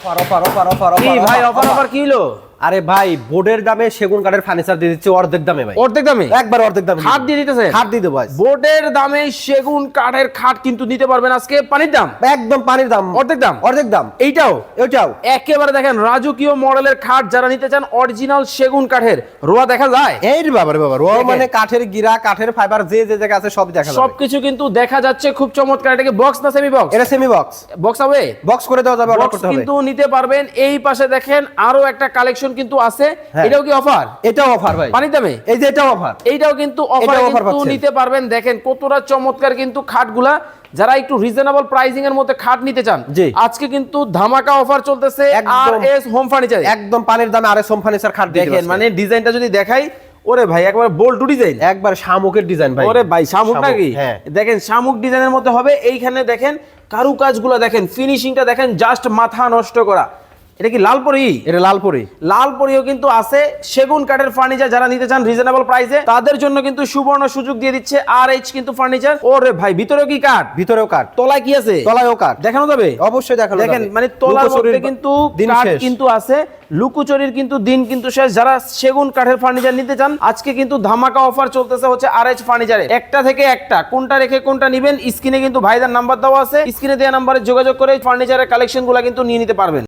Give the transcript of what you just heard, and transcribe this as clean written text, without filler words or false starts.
কি ভাই অফার কি হলো? আরে ভাই বোর্ডের দামে সেগুন কাঠের ফার্নিচার দিয়ে দিচ্ছে অর্ধেক দামে ভাই। অর্ধেক দামে? একবার অর্ধেক দামে খাট দিয়ে দিতেছে? খাট দিয়ে দেবো ভাই। বোর্ডের দামে সেগুন কাঠের খাট কিন্তু নিতে পারবেন আজকে পানির দাম। একদম পানির দাম। অর্ধেক দাম? অর্ধেক দাম। এইটাও? এটাও একেবারে দেখেন রাজকীয় মডেলের খাট যারা নিতে চান অরিজিনাল সেগুন কাঠের রোয়া দেখা যায়। এই রে বাবা রে বাবা, ও মানে কাঠের গিরা কাঠের ফাইবার যে যে জায়গা আছে সব দেখা যাবে। সবকিছু কিন্তু দেখা যাচ্ছে খুব চমৎকার। এটা কি বক্স না সেমি বক্স? এটা সেমি বক্স। বক্স হবে? বক্স করে দেওয়া যাবে, অর্ডার বক্স করতে হবে। কিন্তু নিতে পারবেন। এই পাশে দেখেন আরো একটা কালেকশন কিন্তু আছে। হ্যাঁ। এটাও কি অফার? এটাও অফার ভাই। পানির দামে? এই যে এটাও অফার। এইটাও কিন্তু অফার কিন্তু নিতে পারবেন। দেখেন কতটা চমৎকার কিন্তু খাটগুলা। যারা একটু রিজনেবল প্রাইসিং এর মধ্যে খাট নিতে চান আজকে কিন্তু ধামাকা অফার চলতেছে আরএস হোম ফার্নিচার। একদম পানির দামে আরএস হোম ফার্নিচার খাট দেখেন মানে ডিজাইনটা যদি দেখাই, ওরে ভাই একবার বোল্ড ডিজাইন, একবার শামুকের ডিজাইন ভাই। ওরে ভাই শামুক নাকি? হ্যাঁ। দেখেন শামুক ডিজাইনের মধ্যে হবে। এইখানে দেখেন কারুকাজগুলো দেখেন, ফিনিশিংটা দেখেন, জাস্ট মাথা নষ্ট করা। এটা কি লালপরি? এটা লালপরি। লালপরিও কিন্তু আছে। সেগুন কাঠের ফার্নিচার যারা নিতে চান রিজনেবল প্রাইসে তাদের জন্য কিন্তু সুবর্ণ সুযোগ দিয়ে দিচ্ছে আরএইচ কিন্তু ফার্নিচার। ওরে ভাই ভিতরেও কি কাঠ? ভিতরেও কাঠ। তলায় কি আছে? তলায়ও কাঠ। দেখানো যাবে? অবশ্যই দেখানো যাবে। দেখেন মানে তলার মধ্যে কিন্তু কাঠ কিন্তু আছে। লুকোচুরির কিন্তু দিন কিন্তু শেষ। যারা সেগুন কাঠের ফার্নিচার নিতে চান আজকে কিন্তু ধামাকা অফার চলতেছে হচ্ছে আরএইচ ফার্নিচারে। একটা থেকে একটা কোনটা রেখে কোনটা নেবেন, স্ক্রিনে কিন্তু ভাইদার নাম্বার দেওয়া আছে। স্ক্রিনে দেওয়া নাম্বারে যোগাযোগ করে ফার্নিচারের কালেকশনগুলো কিন্তু নিয়ে নিতে পারবেন।